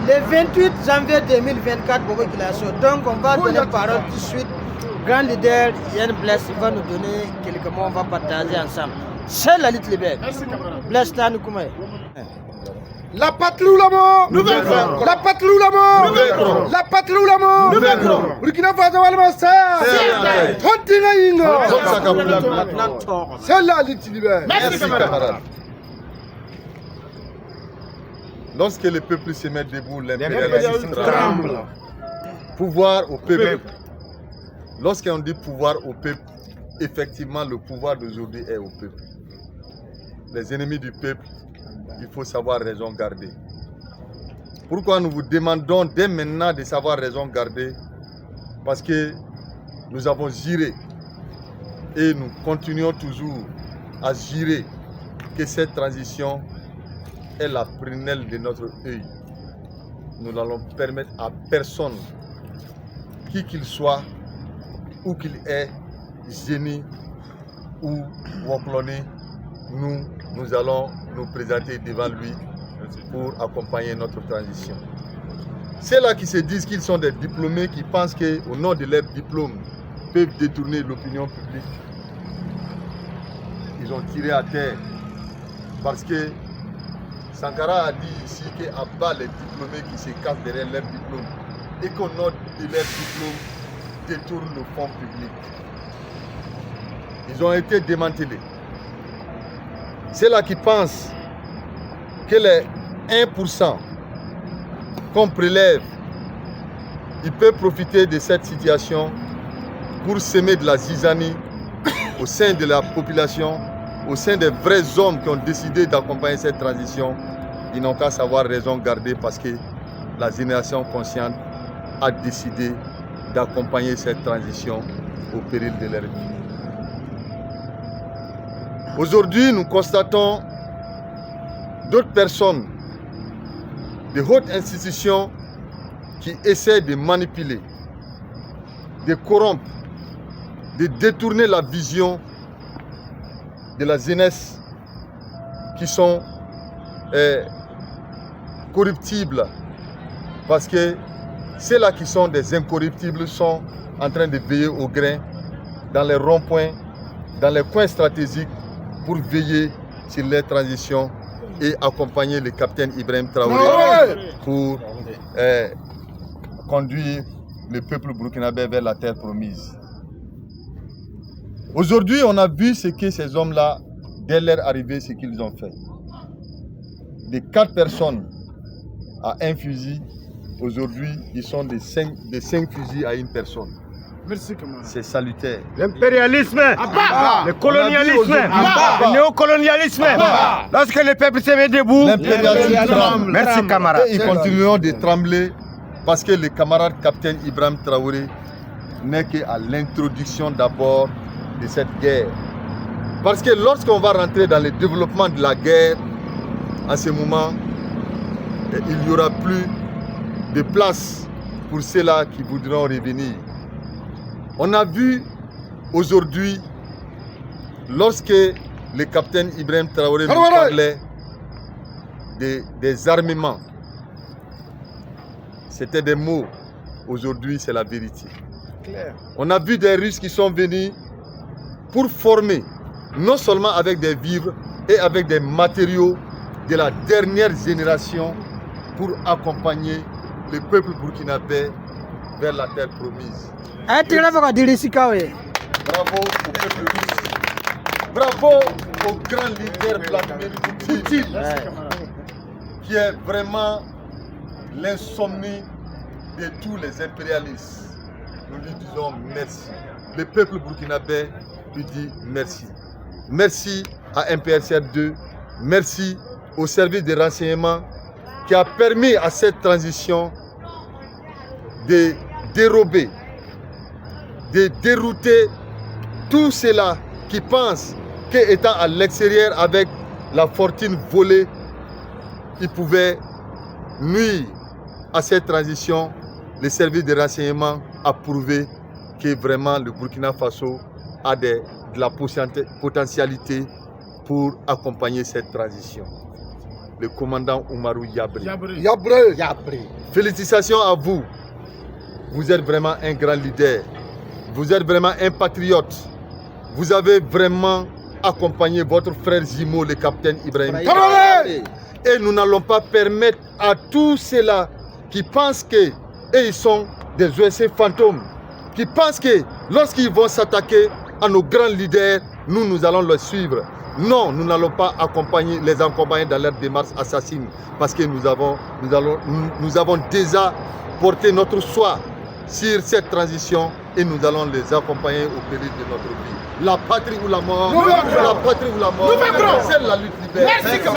Le 28 janvier 2024, Bobo Kilasso. Donc on va donner parole tout de suite. Grand leader Yann Blaise va nous donner quelques mots, on va partager ensemble. C'est la lutte libère. Merci camarade. Blaise Tanoukoumé. La patrie ou la mort. Nous vaincrons. La patrie ou la mort. Nous vaincrons. La patrie ou la mort. Nous vaincrons. Burkina Faso Walmasa. C'est la lutte libère. Merci camarade. Lorsque le peuple se met debout, L'impérialisme l'impérialisme tremble. tremble. Pouvoir au peuple. Lorsqu'on dit pouvoir au peuple, effectivement le pouvoir d'aujourd'hui est au peuple. Les ennemis du peuple, il faut savoir raison garder. Pourquoi nous vous demandons dès maintenant de savoir raison garder? Parce que nous avons juré et nous continuons toujours à jurer que cette transition est la prunelle de notre œil. Nous n'allons permettre à personne, qui qu'il soit, où qu'il est, génie ou wokloné, nous allons nous présenter devant lui pour accompagner notre transition. Ceux-là qui se disent qu'ils sont des diplômés, qui pensent qu'au nom de leur diplôme, peuvent détourner l'opinion publique, ils ont tiré à terre. Parce que Sankara a dit ici qu'à bas les diplômés qui se cachent derrière leur diplôme et qu'au nom de leur diplôme détournent le fonds public. Ils ont été démantelés. Ceux-là qui pensent que les 1% qu'on prélève, ils peuvent profiter de cette situation pour semer de la zizanie au sein de la population, au sein des vrais hommes qui ont décidé d'accompagner cette transition. Ils n'ont qu'à savoir raison garder parce que la génération consciente a décidé d'accompagner cette transition au péril de leur vie. Aujourd'hui, nous constatons d'autres personnes, de hautes institutions qui essaient de manipuler, de corrompre, de détourner la vision de la jeunesse qui sont corruptibles parce que ceux-là qui sont des incorruptibles sont en train de veiller au grain dans les ronds-points, dans les coins stratégiques pour veiller sur les transitions et accompagner le capitaine Ibrahim Traoré pour conduire le peuple burkinabé vers la terre promise. Aujourd'hui, on a vu ce que ces hommes-là, dès leur arrivée, ce qu'ils ont fait. De 4 personnes à un fusil, aujourd'hui, ils sont de 5 fusils à une personne. Merci camarade. C'est salutaire. L'impérialisme, Abba. le colonialisme, Abba. le néocolonialisme. Abba. Lorsque le peuple se met debout, L'impérialisme tremble. merci camarade. Et ils continueront de trembler parce que le camarade capitaine Ibrahim Traoré n'est qu'à l'introduction d'abord de cette guerre. Parce que lorsqu'on va rentrer dans le développement de la guerre, en ce moment, il n'y aura plus de place pour ceux-là qui voudront revenir. On a vu aujourd'hui, lorsque le capitaine Ibrahim Traoré nous parlait des armements, c'était des mots. Aujourd'hui, c'est la vérité. Claire. On a vu des Russes qui sont venus pour former, non seulement avec des vivres et avec des matériaux de la dernière génération pour accompagner le peuple burkinabé vers la terre promise. Bravo au peuple russe. Bravo au grand leader Vladimir Poutine, qui est vraiment l'insomnie de tous les impérialistes. Nous lui disons merci. Le peuple burkinabé lui dit merci. Merci à MPRCR2, merci au service de renseignement qui a permis à cette transition de dérober, de dérouter tous ceux-là qui pensent qu'étant à l'extérieur avec la fortune volée, ils pouvaient nuire à cette transition. Le service de renseignement a prouvé que vraiment le Burkina Faso a de la potentialité pour accompagner cette transition. le commandant Oumarou Yabri. Yabré. Félicitations à vous. Vous êtes vraiment un grand leader. Vous êtes vraiment un patriote. Vous avez vraiment accompagné votre frère Zimo, le capitaine Ibrahim. Traoré. Et nous n'allons pas permettre à tous ceux-là qui pensent que ils sont des OSC fantômes, qui pensent que lorsqu'ils vont s'attaquer à nos grands leaders, nous allons les suivre. Non, nous n'allons pas les accompagner dans leur démarche assassine parce que nous avons déjà porté notre choix sur cette transition et nous allons les accompagner au péril de notre vie. La patrie ou la mort, Nous vaincrons. la patrie ou la mort, Nous vaincrons. c'est la lutte libère. Merci.